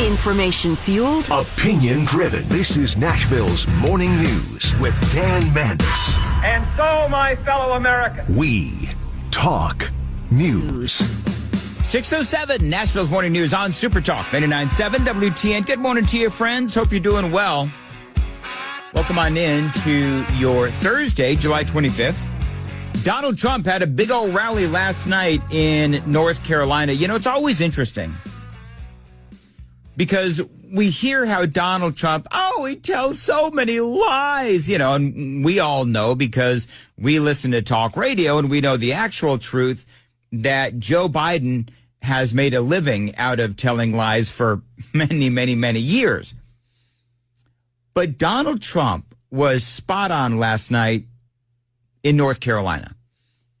Information fueled, opinion driven. This is Nashville's Morning News with Dan Mandis. And so, my fellow Americans, we talk news. 6:07, Nashville's Morning News on Super Talk 99.7 WTN. Good morning to you, friends. Hope you're doing well. Welcome on in to your Thursday, July 25th. Donald Trump had a big old rally last night in North Carolina. You know, it's always interesting because we hear how Donald Trump, he tells so many lies, you know, and we all know because we listen to talk radio and we know the actual truth that Joe Biden has made a living out of telling lies for many, many, many years. But Donald Trump was spot on last night in North Carolina.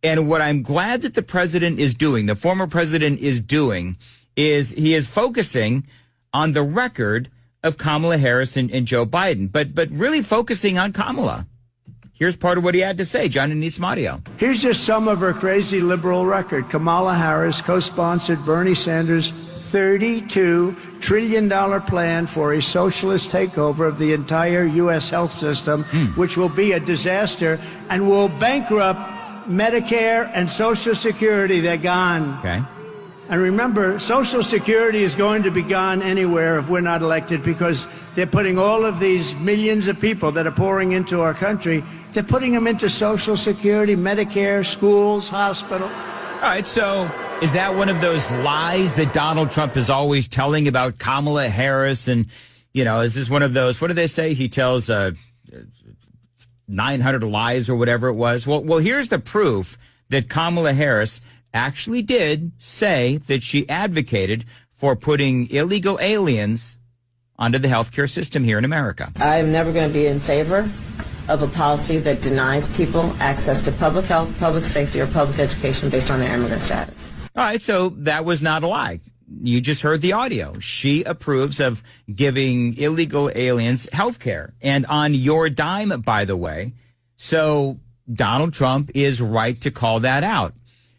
And what I'm glad that the president is doing, the former president is doing, is he is focusing on the record of Kamala Harris and Joe Biden, but really focusing on Kamala. Here's part of what he had to say. John, need some audio. Here's just some of her crazy liberal record. Kamala Harris co-sponsored Bernie Sanders' $32 trillion plan for a socialist takeover of the entire U.S. health system, which will be a disaster and will bankrupt Medicare and Social Security. They're gone. Okay. And remember, Social Security is going to be gone anywhere if we're not elected because they're putting all of these millions of people that are pouring into our country, they're putting them into Social Security, Medicare, schools, hospital. All right, so is that one of those lies that Donald Trump is always telling about Kamala Harris? And, you know, is this one of those, what do they say? He tells 900 lies or whatever it was. Well, here's the proof that Kamala Harris actually did say that she advocated for putting illegal aliens onto the healthcare system here in America. I'm never going to be in favor of a policy that denies people access to public health, public safety, or public education based on their immigrant status. All right, so that was not a lie. You just heard the audio. She approves of giving illegal aliens health care. And on your dime, by the way. So Donald Trump is right to call that out.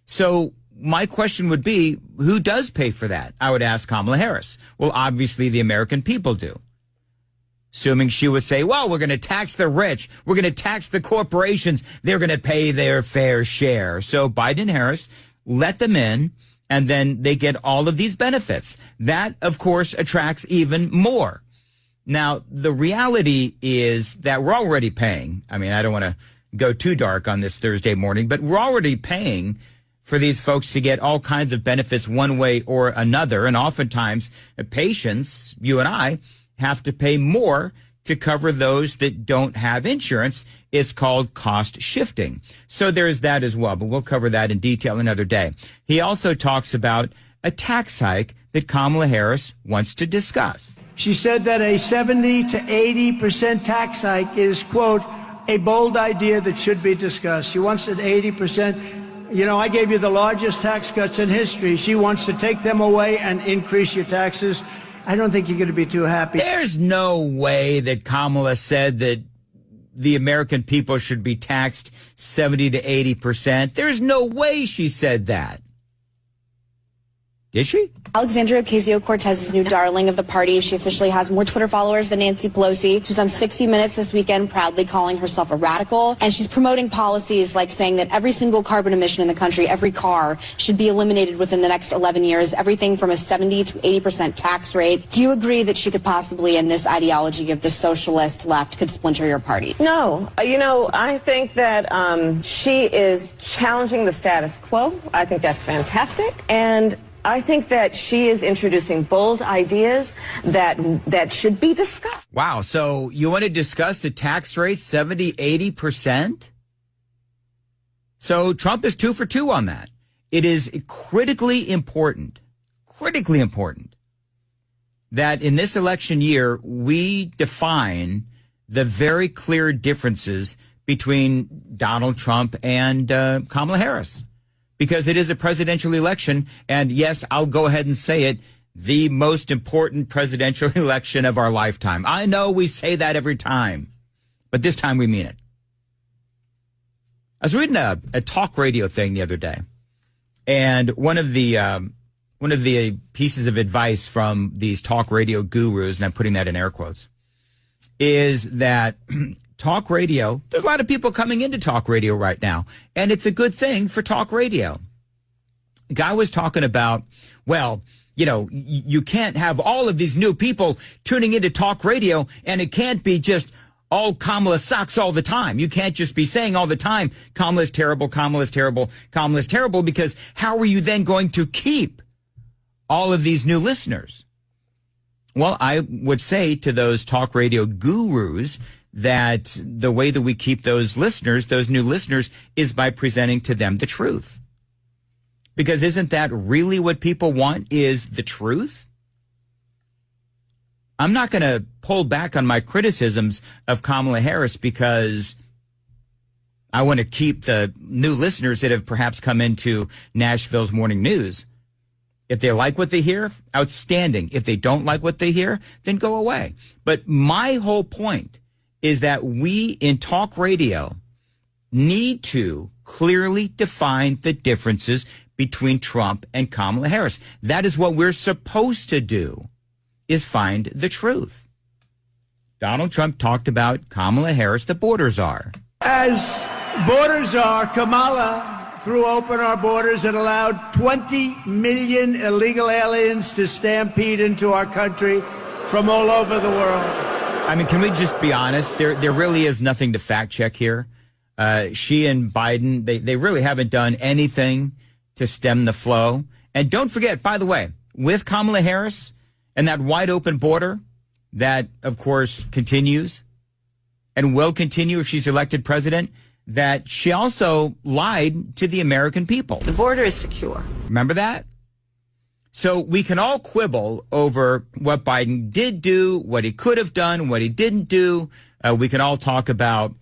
So my question would be, who does pay for that? I would ask Kamala Harris. Well, obviously the American people do. Assuming she would say, well, we're going to tax the rich. We're going to tax the corporations. They're going to pay their fair share. So Biden and Harris let them in, and then they get all of these benefits. That, of course, attracts even more. Now, the reality is that we're already paying. I mean, I don't want to go too dark on this Thursday morning, but we're already paying for these folks to get all kinds of benefits one way or another. And oftentimes patients, you and I, have to pay more to cover those that don't have insurance. It's called cost shifting. So there's that as well, but we'll cover that in detail another day. He also talks about a tax hike that Kamala Harris wants to discuss. She said that a 70 to 80% tax hike is, quote, a bold idea that should be discussed. She wants it 80%. You know, I gave you the largest tax cuts in history. She wants to take them away and increase your taxes. I don't think you're going to be too happy. There's no way that Kamala said that the American people should be taxed 70 to 80%. There's no way she said that. Did she? Alexandria Ocasio-Cortez is new darling of the party. She officially has more Twitter followers than Nancy Pelosi. She was on 60 Minutes this weekend, proudly calling herself a radical. And she's promoting policies like saying that every single carbon emission in the country, every car, should be eliminated within the next 11 years, everything from a 70 to 80% tax rate. Do you agree that she could possibly, in this ideology of the socialist left, could splinter your party? No. You know, I think that she is challenging the status quo. I think that's fantastic. And I think that she is introducing bold ideas that should be discussed. Wow. So you want to discuss the tax rate 70, 80%? So Trump is 2 for 2 on that. It is critically important that in this election year, we define the very clear differences between Donald Trump and Kamala Harris. Because it is a presidential election, and yes, I'll go ahead and say it, the most important presidential election of our lifetime. I know we say that every time, but this time we mean it. I was reading a talk radio thing the other day, and one of the one of the pieces of advice from these talk radio gurus, and I'm putting that in air quotes, is that talk radio, there's a lot of people coming into talk radio right now, and it's a good thing for talk radio. A guy was talking about, well, you know, you can't have all of these new people tuning into talk radio, and it can't be just all Kamala sucks all the time. You can't just be saying all the time, Kamala's terrible, Kamala's terrible, Kamala's terrible, because how are you then going to keep all of these new listeners? Well, I would say to those talk radio gurus that the way that we keep those listeners, those new listeners, is by presenting to them the truth. Because isn't that really what people want, is the truth? I'm not going to pull back on my criticisms of Kamala Harris because I want to keep the new listeners that have perhaps come into Nashville's morning news. If they like what they hear, outstanding. If they don't like what they hear, then go away. But my whole point is that we in talk radio need to clearly define the differences between Trump and Kamala Harris. That is what we're supposed to do, is find the truth. Donald Trump talked about Kamala Harris, the border czar. As border czar, Kamala threw open our borders and allowed 20 million illegal aliens to stampede into our country from all over the world. I mean, can we just be honest? There really is nothing to fact check here. She and Biden, they really haven't done anything to stem the flow. And don't forget, by the way, with Kamala Harris and that wide open border that, of course, continues and will continue if she's elected president, that she also lied to the American people. The border is secure. Remember that? So we can all quibble over what Biden did do, what he could have done, what he didn't do. We can all talk about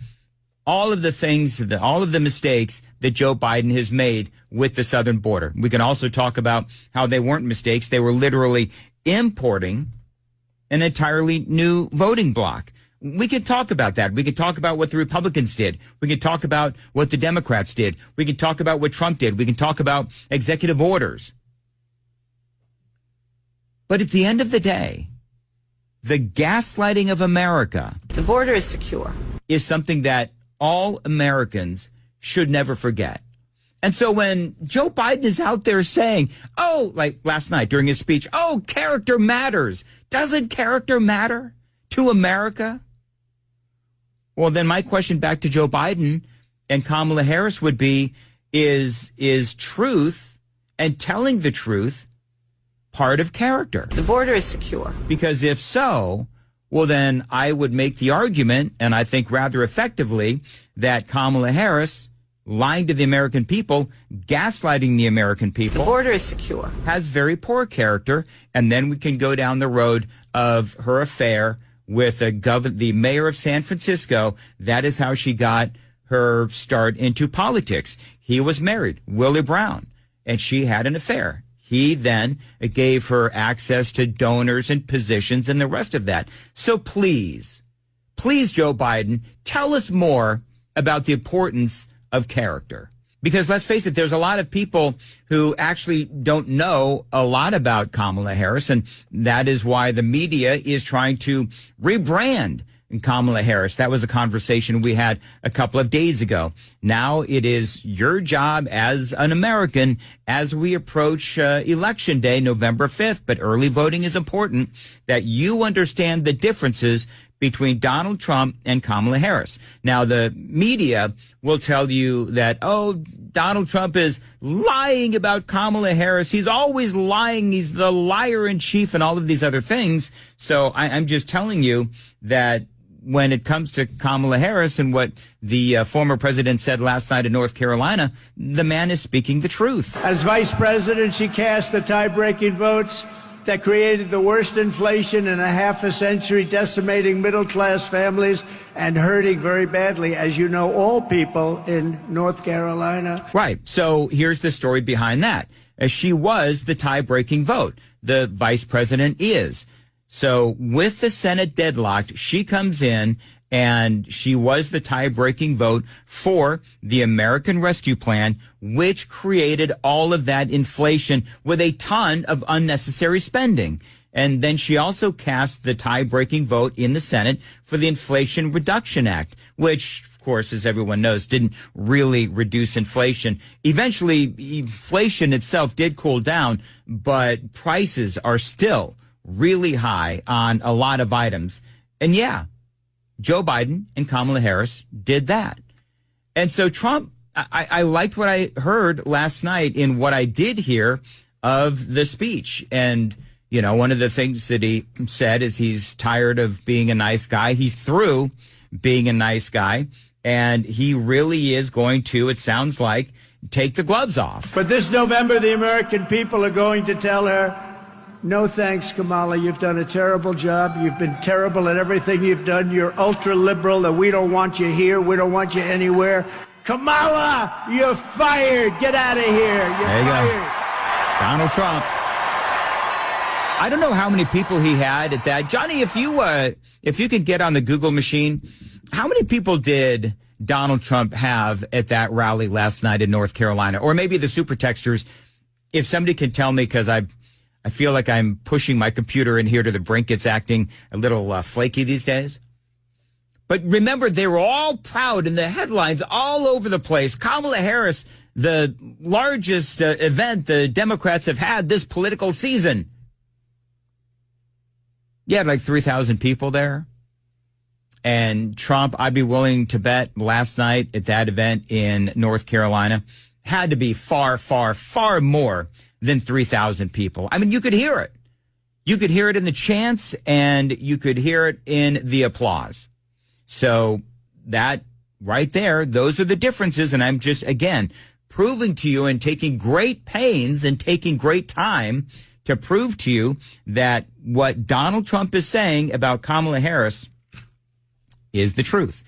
all of the things, all of the mistakes that Joe Biden has made with the southern border. We can also talk about how they weren't mistakes. They were literally importing an entirely new voting bloc. We could talk about that. We could talk about what the Republicans did. We could talk about what the Democrats did. We could talk about what Trump did. We can talk about executive orders. But at the end of the day, the gaslighting of America, the border is secure, is something that all Americans should never forget. And so when Joe Biden is out there saying, oh, like last night during his speech, oh, character matters. Doesn't character matter to America? Well, then my question back to Joe Biden and Kamala Harris would be, is truth and telling the truth part of character? The border is secure. Because if so, well, then I would make the argument, and I think rather effectively, that Kamala Harris, lying to the American people, gaslighting the American people, the border is secure, has very poor character. And then we can go down the road of her affair with the mayor of San Francisco. That is how she got her start into politics. He was married, Willie Brown, and she had an affair. He then gave her access to donors and positions and the rest of that. So please, Joe Biden, tell us more about the importance of character. Because let's face it, there's a lot of people who actually don't know a lot about Kamala Harris, and that is why the media is trying to rebrand Kamala Harris. That was a conversation we had a couple of days ago. Now it is your job as an American as we approach Election Day, November 5th, but early voting is important, that you understand the differences between Donald Trump and Kamala Harris. Now, the media will tell you that, oh, Donald Trump is lying about Kamala Harris. He's always lying. He's the liar in chief and all of these other things. So I'm just telling you that when it comes to Kamala Harris and what the former president said last night in North Carolina, the man is speaking the truth. As vice president, she cast the tie-breaking votes that created the worst inflation in a half a century, decimating middle-class families and hurting very badly, as you know, all people in North Carolina. Right. So here's the story behind that. She was the tie-breaking vote. The vice president is. So with the Senate deadlocked, she comes in And she was the tie-breaking vote for the American Rescue Plan, which created all of that inflation with a ton of unnecessary spending. And then she also cast the tie-breaking vote in the Senate for the Inflation Reduction Act, which, of course, as everyone knows, didn't really reduce inflation. Eventually, inflation itself did cool down, but prices are still really high on a lot of items. And yeah, Joe Biden and Kamala Harris did that. And so Trump, I liked what I heard last night in what I did hear of the speech. And, you know, one of the things that he said is he's tired of being a nice guy. He's through being a nice guy. And he really is going to, it sounds like, take the gloves off. But this November, the American people are going to tell her, no thanks, Kamala. You've done a terrible job. You've been terrible at everything you've done. You're ultra-liberal, and we don't want you here. We don't want you anywhere. Kamala, you're fired. Get out of here. You're there you fired. go. Donald Trump. I don't know how many people he had at that. Johnny, if you could get on the Google machine, how many people did Donald Trump have at that rally last night in North Carolina? Or maybe the super texters, if somebody can tell me, because I feel like I'm pushing my computer in here to the brink. It's acting a little flaky these days. But remember, they were all proud in the headlines all over the place. Kamala Harris, the largest event the Democrats have had this political season. You had like 3,000 people there. And Trump, I'd be willing to bet last night at that event in North Carolina, had to be far, far, far more than 3,000 people. I mean, you could hear it. You could hear it in the chants, and you could hear it in the applause. So that right there, those are the differences. And I'm just, again, proving to you and taking great pains and taking great time to prove to you that what Donald Trump is saying about Kamala Harris is the truth.